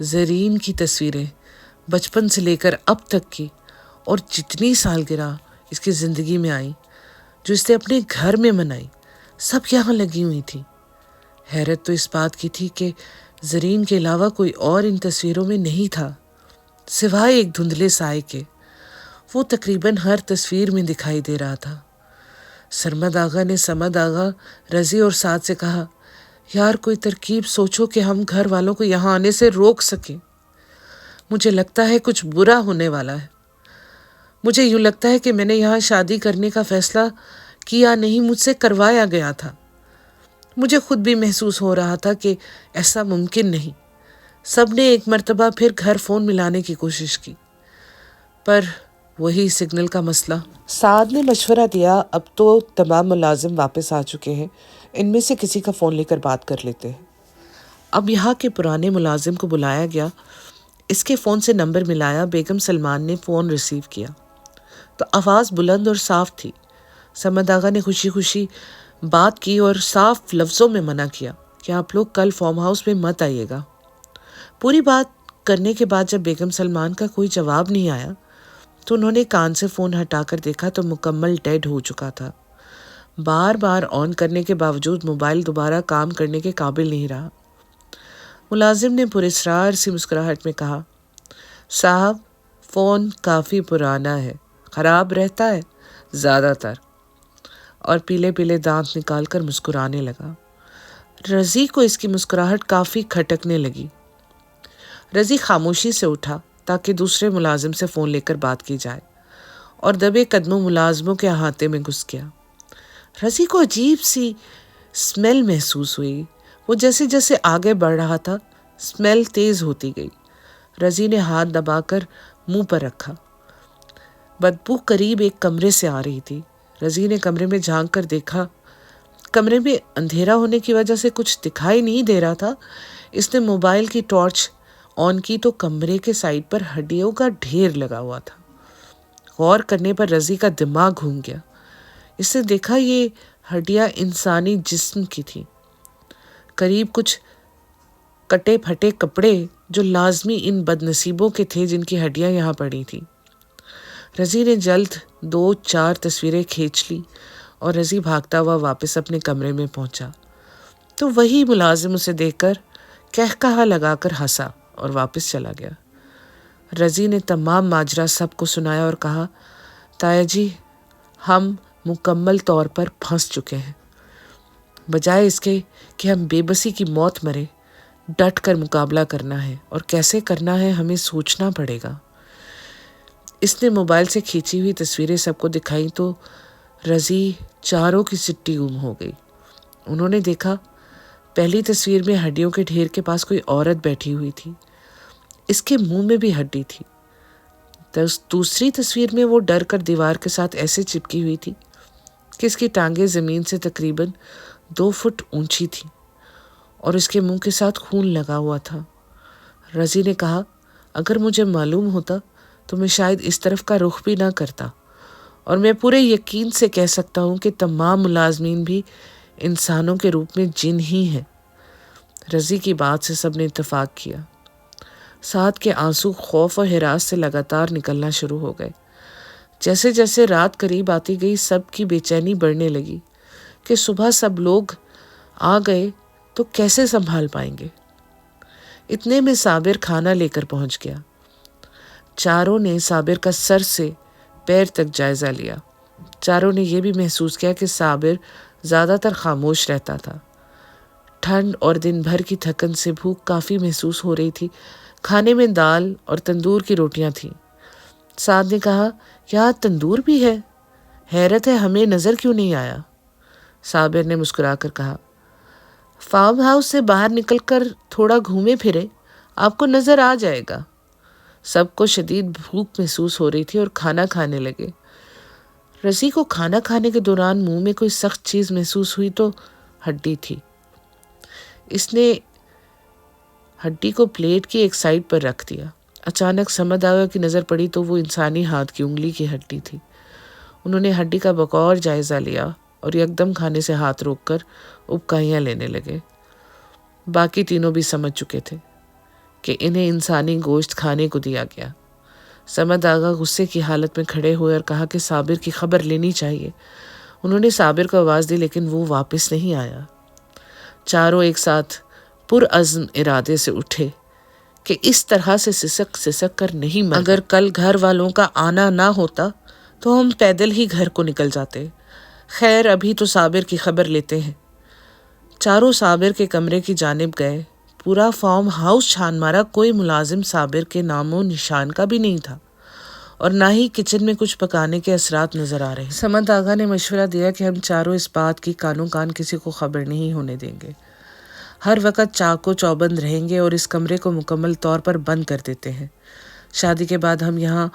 زرین کی تصویریں بچپن سے لے کر اب تک کی اور جتنی سالگرہ اس کی زندگی میں آئی جو اس نے اپنے گھر میں منائی سب یہاں لگی ہوئی تھی۔ حیرت تو اس بات کی تھی کہ زرین کے علاوہ کوئی اور ان تصویروں میں نہیں تھا سوائے ایک دھندلے سائے کے۔ وہ تقریباً ہر تصویر میں دکھائی دے رہا تھا۔ سرمد آغا نے صمد آغا، رضی اور سعد سے کہا، یار کوئی ترکیب سوچو کہ ہم گھر والوں کو یہاں آنے سے روک سکیں۔ مجھے لگتا ہے کچھ برا ہونے والا ہے۔ مجھے یوں لگتا ہے کہ میں نے یہاں شادی کرنے کا فیصلہ کیا نہیں، مجھ سے کروایا گیا تھا۔ مجھے خود بھی محسوس ہو رہا تھا کہ ایسا ممکن نہیں۔ سب نے ایک مرتبہ پھر گھر فون ملانے کی کوشش کی پر وہی سگنل کا مسئلہ۔ سعد نے مشورہ دیا، اب تو تمام ملازم واپس آ چکے ہیں، ان میں سے کسی کا فون لے کر بات کر لیتے ہیں۔ اب یہاں کے پرانے ملازم کو بلایا گیا، اس کے فون سے نمبر ملایا، بیگم سلمان نے فون ریسیو کیا تو آواز بلند اور صاف تھی۔ صمد آغا نے خوشی خوشی بات کی اور صاف لفظوں میں منع کیا کہ آپ لوگ کل فارم ہاؤس میں مت آئیے گا۔ پوری بات کرنے کے بعد جب بیگم سلمان کا کوئی جواب نہیں آیا تو انہوں نے کان سے فون ہٹا کر دیکھا تو مکمل ڈیڈ ہو چکا تھا۔ بار بار آن کرنے کے باوجود موبائل دوبارہ کام کرنے کے قابل نہیں رہا۔ ملازم نے پراسرار سی مسکراہٹ میں کہا، صاحب فون کافی پرانا ہے، خراب رہتا ہے زیادہ تر، اور پیلے پیلے دانت نکال کر مسکرانے لگا۔ رضی کو اس کی مسکراہٹ کافی کھٹکنے لگی۔ رضی خاموشی سے اٹھا تاکہ دوسرے ملازم سے فون لے کر بات کی جائے اور دبے قدموں ملازموں کے احاطے میں گھس گیا۔ رضی کو عجیب سی اسمیل محسوس ہوئی۔ وہ جیسے جیسے آگے بڑھ رہا تھا اسمیل تیز ہوتی گئی۔ رضی نے ہاتھ دبا کر منہ پر رکھا۔ بدبو قریب ایک کمرے سے آ رہی تھی۔ رضی نے کمرے میں جھانک کر دیکھا، کمرے میں اندھیرا ہونے کی وجہ سے کچھ دکھائی نہیں دے رہا تھا۔ اس نے موبائل کی ٹارچ آن کی تو کمرے کے سائڈ پر ہڈیوں کا ڈھیر لگا ہوا تھا۔ غور کرنے پر رضی کا دماغ گھوم گیا۔ اس نے دیکھا یہ ہڈیاں انسانی جسم کی تھیں، قریب کچھ کٹے پھٹے کپڑے جو لازمی ان بد نصیبوں کے تھے جن کی ہڈیاں یہاں پڑی تھیں۔ رضی نے جلد 2-4 تصویریں کھینچ لی اور رضی بھاگتا ہوا واپس اپنے کمرے میں پہنچا تو وہی ملازم اسے دیکھ کر کہکہا لگا کر ہنسا اور واپس چلا گیا۔ رضی نے تمام ماجرا سب کو سنایا اور کہا، تایا جی ہم مکمل طور پر پھنس چکے ہیں۔ بجائے اس کے کہ ہم بے بسی کی موت مرے، ڈٹ کر مقابلہ کرنا ہے اور کیسے کرنا ہے ہمیں سوچنا پڑے گا۔ اس نے موبائل سے کھینچی ہوئی تصویریں سب کو دکھائیں تو رضی چاروں کی سٹی گم ہو گئی۔ انہوں نے دیکھا پہلی تصویر میں ہڈیوں کے ڈھیر کے پاس کوئی عورت بیٹھی ہوئی تھی، اس کے منہ میں بھی ہڈی تھی۔ دوسری تصویر میں وہ ڈر کر دیوار کے ساتھ ایسے چپکی ہوئی تھی کہ اس کی ٹانگیں زمین سے تقریباً 2 فٹ اونچی تھی اور اس کے منہ کے ساتھ خون لگا ہوا تھا۔ رضی نے کہا، اگر مجھے معلوم ہوتا تو میں شاید اس طرف کا رخ بھی نہ کرتا، اور میں پورے یقین سے کہہ سکتا ہوں کہ تمام ملازمین بھی انسانوں کے روپ میں جن ہی ہیں۔ رضی کی بات سے سب نے اتفاق کیا۔ سعد کے آنسو خوف اور ہراس سے لگاتار نکلنا شروع ہو گئے۔ جیسے جیسے رات قریب آتی گئی سب کی بے چینی بڑھنے لگی کہ صبح سب لوگ آ گئے تو کیسے سنبھال پائیں گے۔ اتنے میں صابر کھانا لے کر پہنچ گیا۔ چاروں نے صابر کا سر سے پیر تک جائزہ لیا۔ چاروں نے یہ بھی محسوس کیا کہ صابر زیادہ تر خاموش رہتا تھا۔ ٹھنڈ اور دن بھر کی تھکن سے بھوک کافی محسوس ہو رہی تھی۔ کھانے میں دال اور تندور کی روٹیاں تھیں۔ سعد نے کہا، یہاں تندور بھی ہے، حیرت ہے ہمیں نظر کیوں نہیں آیا۔ صابر نے مسکرا کر کہا، فارم ہاؤس سے باہر نکل کر تھوڑا گھومے پھرے، آپ کو نظر آ جائے گا۔ سب کو شدید بھوک محسوس ہو رہی تھی اور کھانا کھانے لگے۔ رضی کو کھانا کھانے کے دوران منہ میں کوئی سخت چیز محسوس ہوئی تو ہڈی تھی۔ اس نے ہڈی کو پلیٹ کی ایک سائڈ پر رکھ دیا۔ اچانک صمد آغا کی نظر پڑی تو وہ انسانی ہاتھ کی انگلی کی ہڈی تھی۔ انہوں نے ہڈی کا بغور جائزہ لیا اور یکدم کھانے سے ہاتھ روک کر ابکائیاں لینے لگے۔ باقی تینوں بھی سمجھ چکے تھے کہ انہیں انسانی گوشت کھانے کو دیا گیا۔ سمد آغا غصے کی حالت میں کھڑے ہوئے اور کہا کہ صابر کی خبر لینی چاہیے۔ انہوں نے صابر کو آواز دی لیکن وہ واپس نہیں آیا۔ چاروں ایک ساتھ پرعزم ارادے سے اٹھے کہ اس طرح سے سسک کر نہیں مرنا۔ اگر کل گھر والوں کا آنا نہ ہوتا تو ہم پیدل ہی گھر کو نکل جاتے۔ خیر ابھی تو صابر کی خبر لیتے ہیں۔ چاروں صابر کے کمرے کی جانب گئے۔ پورا فارم ہاؤس چھان مارا، کوئی ملازم صابر کے نام و نشان کا بھی نہیں تھا اور نہ ہی کچن میں کچھ پکانے کے اثرات نظر آ رہے۔ سمد آغا نے مشورہ دیا کہ ہم چاروں اس بات کی کانوں کان کسی کو خبر نہیں ہونے دیں گے، ہر وقت چاق و چوبند رہیں گے اور اس کمرے کو مکمل طور پر بند کر دیتے ہیں۔ شادی کے بعد ہم یہاں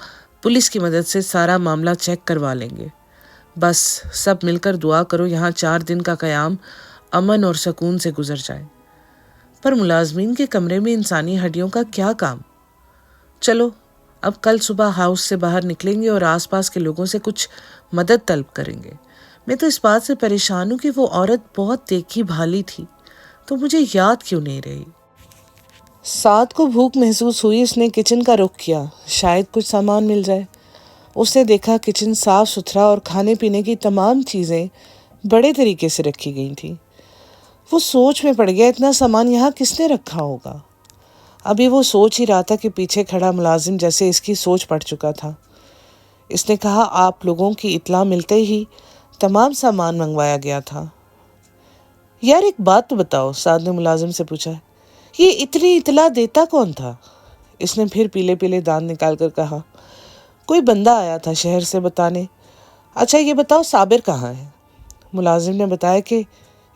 پولیس کی مدد سے سارا معاملہ چیک کروا لیں گے۔ بس سب مل کر دعا کرو یہاں 4 دن کا قیام امن اور سکون سے گزر جائے۔ پر ملازمین کے کمرے میں انسانی ہڈیوں کا کیا کام؟ چلو اب کل صبح ہاؤس سے باہر نکلیں گے اور آس پاس کے لوگوں سے کچھ مدد طلب کریں گے۔ میں تو اس بات سے پریشان ہوں کہ وہ عورت بہت دیکھی بھالی تھی تو مجھے یاد کیوں نہیں رہی۔ سعد کو بھوک محسوس ہوئی، اس نے کچن کا رخ کیا، شاید کچھ سامان مل جائے۔ اس نے دیکھا کچن صاف ستھرا اور کھانے پینے کی تمام چیزیں بڑے طریقے سے رکھی گئی تھیں۔ وہ سوچ میں پڑ گیا اتنا سامان یہاں کس نے رکھا ہوگا۔ ابھی وہ سوچ ہی رہا تھا کہ پیچھے کھڑا ملازم جیسے اس کی سوچ پڑ چکا تھا۔ اس نے کہا آپ لوگوں کی اطلاع ملتے ہی تمام سامان منگوایا گیا تھا۔ یار ایک بات تو بتاؤ، سعد نے ملازم سے پوچھا، یہ اتنی اطلاع دیتا کون تھا؟ اس نے پھر پیلے پیلے دانت نکال کر کہا، کوئی بندہ آیا تھا شہر سے بتانے۔ اچھا یہ بتاؤ صابر کہاں ہے؟ ملازم نے بتایا کہ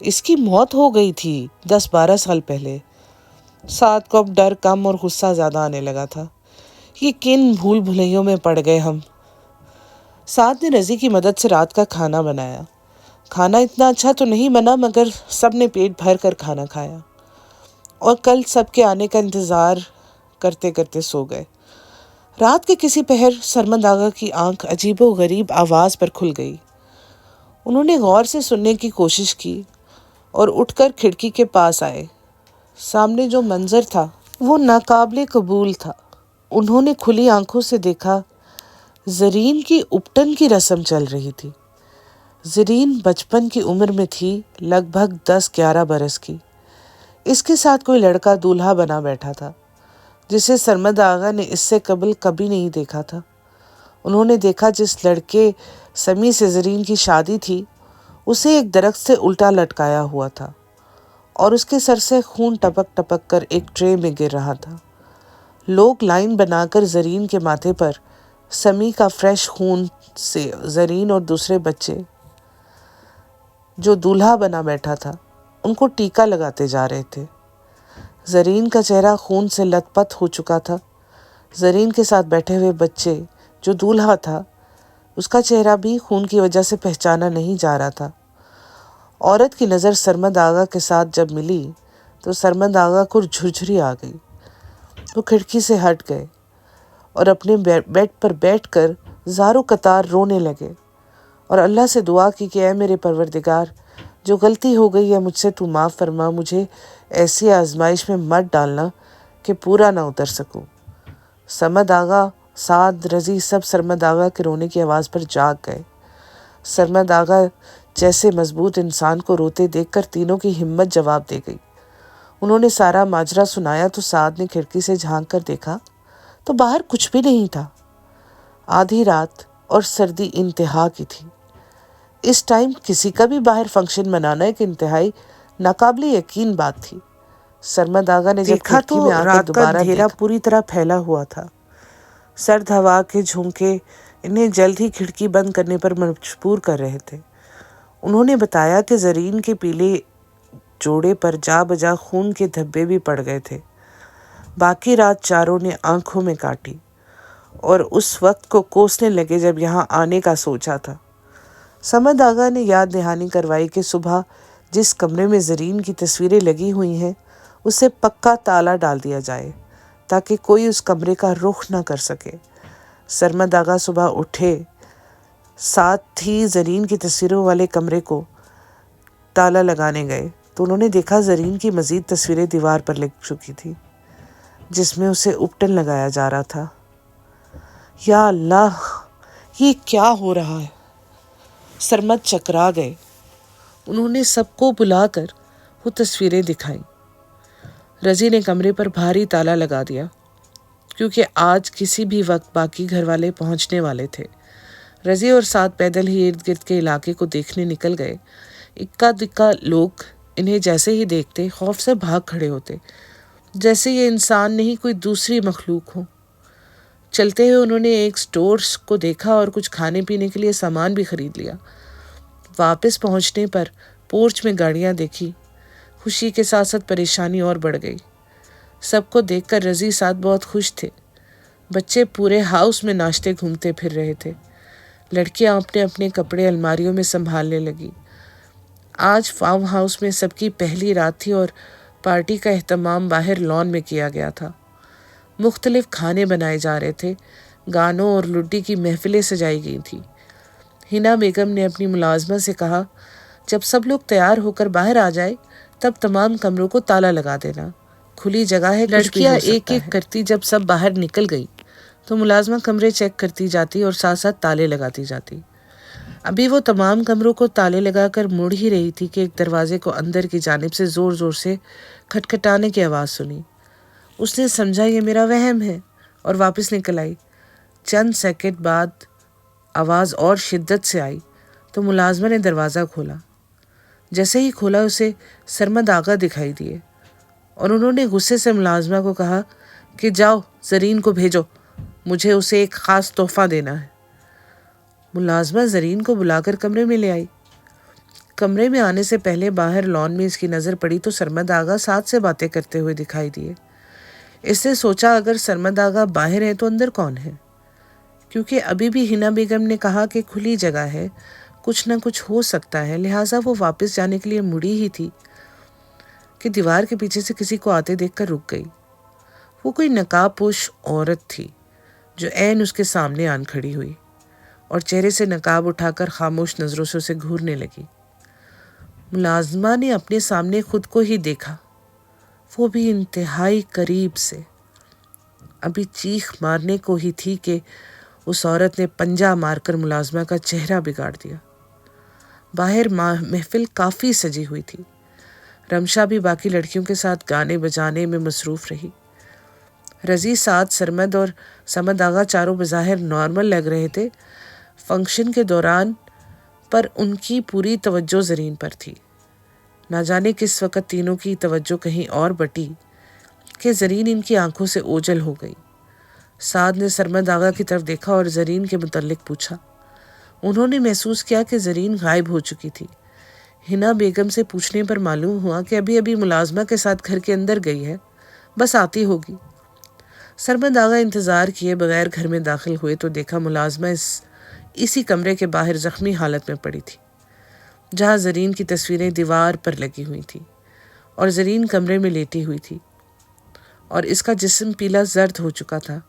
اس کی موت ہو گئی تھی 10-12 سال پہلے۔ سعد کو اب ڈر کم اور غصہ زیادہ آنے لگا تھا۔ یہ کن بھول بھلیوں میں پڑ گئے ہم۔ سعد نے رضی کی مدد سے رات کا کھانا بنایا۔ کھانا اتنا اچھا تو نہیں بنا مگر سب نے پیٹ بھر کر کھانا کھایا اور کل سب کے آنے کا انتظار کرتے کرتے سو گئے۔ رات کے کسی پہر سرمد آغا کی آنکھ عجیب و غریب آواز پر کھل گئی۔ انہوں نے غور سے سننے کی کوشش کی اور اٹھ کر کھڑکی کے پاس آئے۔ سامنے جو منظر تھا وہ ناقابل قبول تھا۔ انہوں نے کھلی آنکھوں سے دیکھا زرین کی اپٹن کی رسم چل رہی تھی۔ زرین بچپن کی عمر میں تھی، لگ بھگ 10-11 برس کی۔ اس کے ساتھ کوئی لڑکا دولہا بنا بیٹھا تھا جسے سرمد آغا نے اس سے قبل کبھی نہیں دیکھا تھا۔ انہوں نے دیکھا جس لڑکے سمی سے زرین کی شادی تھی اسے ایک درخت سے الٹا لٹکایا ہوا تھا اور اس کے سر سے خون ٹپک ٹپک کر ایک ٹرے میں گر رہا تھا۔ لوگ لائن بنا کر زرین کے ماتھے پر سمی کا فریش خون سے زرین اور دوسرے بچے جو دولہا بنا بیٹھا تھا ان کو ٹیکا لگاتے جا رہے تھے۔ زرین کا چہرہ خون سے لت پت ہو چکا تھا۔ زرین کے ساتھ بیٹھے ہوئے بچے جو دولہا تھا اس کا چہرہ بھی خون کی وجہ سے پہچانا نہیں جا رہا تھا۔ عورت کی نظر سرمد آغا کے ساتھ جب ملی تو سرمد آغا کو جھرجھری آ گئی۔ وہ کھڑکی سے ہٹ گئے اور اپنے بیڈ پر بیٹھ کر زاروں قطار رونے لگے اور اللہ سے دعا کی کہ اے میرے پروردگار، جو غلطی ہو گئی ہے مجھ سے تو معاف فرما، مجھے ایسی آزمائش میں مت ڈالنا کہ پورا نہ اتر سکوں۔ سمد آغا، سعد، رضی سب سرمد آغا کے رونے کی آواز پر جاگ گئے۔ سرمد آغا جیسے مضبوط انسان کو روتے دیکھ کر تینوں کی ہمت جواب دے گئی۔ انہوں نے سارا ماجرا سنایا تو سعد نے کھڑکی سے جھانک کر دیکھا تو باہر کچھ بھی نہیں تھا۔ آدھی رات اور سردی انتہا کی تھی۔ اس ٹائم کسی کا بھی باہر فنکشن منانا ایک انتہائی ناقابل یقین بات تھی۔ سرمد آغا نے جب کھڑکی میں آ کر دوبارہ اندھیرا پوری طرح پھیلا ہوا تھا۔ سرد ہوا کے جھونکے انہیں جلد ہی کھڑکی بند کرنے پر مجبور کر رہے تھے۔ انہوں نے بتایا کہ زرین کے پیلے جوڑے پر جا بجا خون کے دھبے بھی پڑ گئے تھے۔ باقی رات چاروں نے آنکھوں میں کاٹی اور اس وقت کو کوسنے لگے جب یہاں آنے کا سوچا تھا۔ سمد آغا نے یاد دہانی کروائی کہ صبح جس کمرے میں زرین کی تصویریں لگی ہوئی ہیں اسے پکا تالا ڈال دیا جائے تاکہ کوئی اس کمرے کا رخ نہ کر سکے۔ سرمد آغا صبح اٹھے، ساتھ ہی زرین کی تصویروں والے کمرے کو تالا لگانے گئے تو انہوں نے دیکھا زرین کی مزید تصویریں دیوار پر لگ چکی تھی۔ جس میں اسے اپٹن لگایا جا رہا تھا۔ یا اللہ، یہ کیا ہو رہا ہے؟ سرمد چکرا گئے۔ انہوں نے سب کو بلا کر وہ تصویریں دکھائیں۔ رضی نے کمرے پر بھاری تالا لگا دیا کیونکہ آج کسی بھی وقت باقی گھر والے پہنچنے والے تھے۔ رضی اور ساتھ پیدل ہی ارد گرد کے علاقے کو دیکھنے نکل گئے۔ اکا دکا لوگ انہیں جیسے ہی دیکھتے خوف سے بھاگ کھڑے ہوتے، جیسے یہ انسان نہیں کوئی دوسری مخلوق ہو۔ چلتے ہوئے انہوں نے ایک سٹورز کو دیکھا اور کچھ کھانے پینے کے لیے سامان بھی خرید لیا۔ واپس پہنچنے پر پورچ میں گاڑیاں دیکھی۔ خوشی کے ساتھ ساتھ پریشانی اور بڑھ گئی۔ سب کو دیکھ کر رضی ساتھ بہت خوش تھے۔ بچے پورے ہاؤس میں ناشتے گھومتے پھر رہے تھے۔ لڑکیاں اپنے اپنے کپڑے الماریوں میں سنبھالنے لگی۔ آج فارم ہاؤس میں سب کی پہلی رات تھی اور پارٹی کا اہتمام باہر لان میں کیا گیا تھا۔ مختلف کھانے بنائے جا رہے تھے، گانوں اور لڈی کی محفلیں سجائی گئی تھیں۔ حنا بیگم نے اپنی ملازمہ سے کہا، جب سب لوگ تیار ہو کر باہر آ جائے تب تمام کمروں کو تالا لگا دینا، کھلی جگہ ہے۔ لڑکیاں ایک ایک کرتی جب سب باہر نکل گئی تو ملازمہ کمرے چیک کرتی جاتی اور ساتھ ساتھ تالے لگاتی جاتی۔ ابھی وہ تمام کمروں کو تالے لگا کر مڑ ہی رہی تھی کہ ایک دروازے کو اندر کی جانب سے زور زور سے کھٹکھٹانے کی آواز سنی۔ اس نے سمجھا یہ میرا وہم ہے اور واپس نکل آئی۔ چند سیکنڈ بعد آواز اور شدت سے آئی تو ملازمہ نے دروازہ کھولا۔ جیسے ہی کھولا اسے سرمد آغا دکھائی دیے اور انہوں نے غصے سے ملازمہ کو کہا کہ جاؤ زرین کو بھیجو، مجھے اسے ایک خاص تحفہ دینا ہے۔ ملازمہ زرین کو بلا کر کمرے میں لے آئی۔ کمرے میں آنے سے پہلے باہر لان میں اس کی نظر پڑی تو سرمد آغا ساتھ سے باتیں کرتے ہوئے دکھائی دیے۔ اس نے سوچا اگر سرمد آغا باہر ہیں تو اندر کون ہے، کیونکہ ابھی بھی حنا بیگم نے کہا کہ کھلی جگہ ہے، کچھ نہ کچھ ہو سکتا ہے، لہٰذا وہ واپس جانے کے لیے مڑی ہی تھی کہ دیوار کے پیچھے سے کسی کو آتے دیکھ کر رک گئی۔ وہ کوئی نقاب پوش عورت تھی جو عین اس کے سامنے آن کھڑی ہوئی اور چہرے سے نقاب اٹھا کر خاموش نظروں سے اسے گھورنے لگی۔ ملازمہ نے اپنے سامنے خود کو ہی دیکھا، وہ بھی انتہائی قریب سے۔ ابھی چیخ مارنے کو ہی تھی کہ اس عورت نے پنجہ مار کر ملازمہ کا چہرہ بگاڑ دیا۔ باہر محفل کافی سجی ہوئی تھی۔ رمشا بھی باقی لڑکیوں کے ساتھ گانے بجانے میں مصروف رہی۔ رضی، ساتھ سرمد اور سمد آغا چاروں بظاہر نارمل لگ رہے تھے۔ فنکشن کے دوران پر ان کی پوری توجہ زرین پر تھی۔ نہ جانے کس وقت تینوں کی توجہ کہیں اور بٹی کہ زرین ان کی آنکھوں سے اوجھل ہو گئی۔ سعد نے سرمد آغا کی طرف دیکھا اور زرین کے متعلق پوچھا۔ انہوں نے محسوس کیا کہ زرین غائب ہو چکی تھی۔ حنا بیگم سے پوچھنے پر معلوم ہوا کہ ابھی ابھی ملازمہ کے ساتھ گھر کے اندر گئی ہے، بس آتی ہوگی۔ سرمد آغا انتظار کیے بغیر گھر میں داخل ہوئے تو دیکھا ملازمہ اسی کمرے کے باہر زخمی حالت میں پڑی تھی، جہاں زرین کی تصویریں دیوار پر لگی ہوئی تھیں اور زرین کمرے میں لیٹی ہوئی تھی اور اس کا جسم پیلا زرد ہو چکا تھا،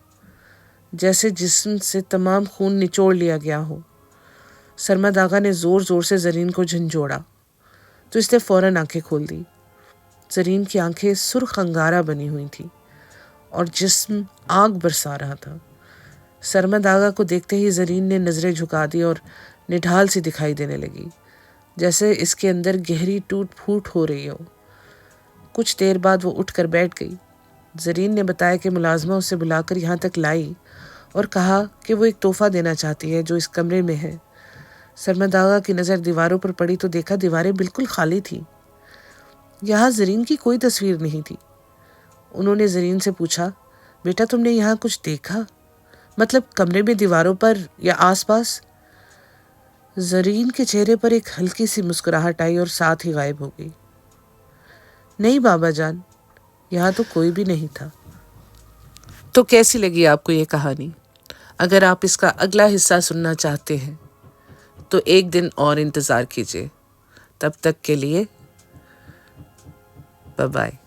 جیسے جسم سے تمام خون نچوڑ لیا گیا ہو۔ سرمد آغا نے زور زور سے زرین کو جھنجھوڑا تو اس نے فوراً آنکھیں کھول دی۔ زرین کی آنکھیں سرخ انگارہ بنی ہوئی تھیں اور جسم آگ برسا رہا تھا۔ سرمد آغا کو دیکھتے ہی زرین نے نظریں جھکا دی اور نڈھال سی دکھائی دینے لگی، جیسے اس کے اندر گہری ٹوٹ پھوٹ ہو رہی ہو۔ کچھ دیر بعد وہ اٹھ کر بیٹھ گئی۔ زرین نے بتایا کہ ملازمہ اسے بلا کر یہاں تک لائی اور کہا کہ وہ ایک تحفہ دینا چاہتی ہے جو اس کمرے میں ہے۔ سرمد آغا کی نظر دیواروں پر پڑی تو دیکھا دیواریں بالکل خالی تھیں۔ یہاں زرین کی کوئی تصویر نہیں تھی۔ انہوں نے زرین سے پوچھا، بیٹا تم نے یہاں کچھ دیکھا؟ مطلب کمرے میں دیواروں پر یا آس پاس؟ زرین کے چہرے پر ایک ہلکی سی مسکراہٹ آئی اور ساتھ ہی غائب ہو گئی۔ نہیں بابا جان، یہاں تو کوئی بھی نہیں تھا۔ تو کیسی لگی آپ کو یہ کہانی؟ اگر آپ اس کا اگلا حصہ سننا چاہتے ہیں تو ایک دن اور انتظار کیجیے۔ تب تک کے لیے بائے بائے۔